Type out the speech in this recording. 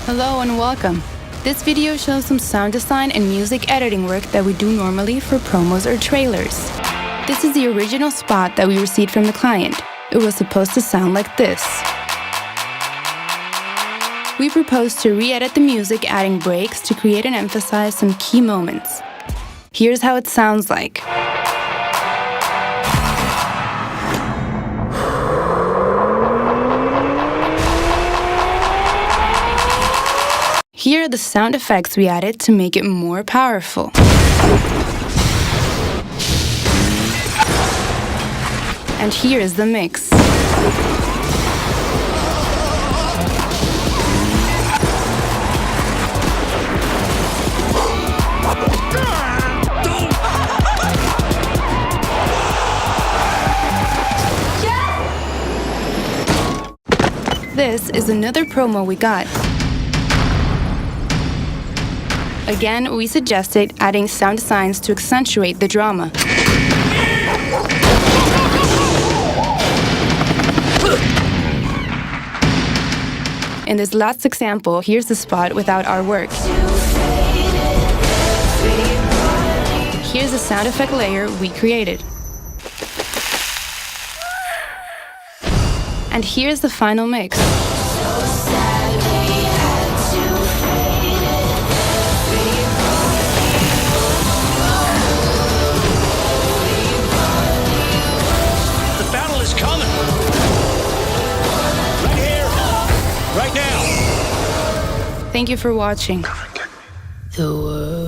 Hello and welcome. This video shows some sound design and music editing work that we do normally for promos or trailers. This is the original spot that we received from the client. It was supposed to sound like this. We proposed to re-edit the music, adding breaks to create and emphasize some key moments. Here's how it sounds like. Here are the sound effects we added to make it more powerful. And here is the mix. This is another promo we got. Again, we suggested adding sound designs to accentuate the drama. In this last example, here's the spot without our work. Here's the sound effect layer we created. And here's the final mix. Coming! Right here! Right now! Thank you for watching. The world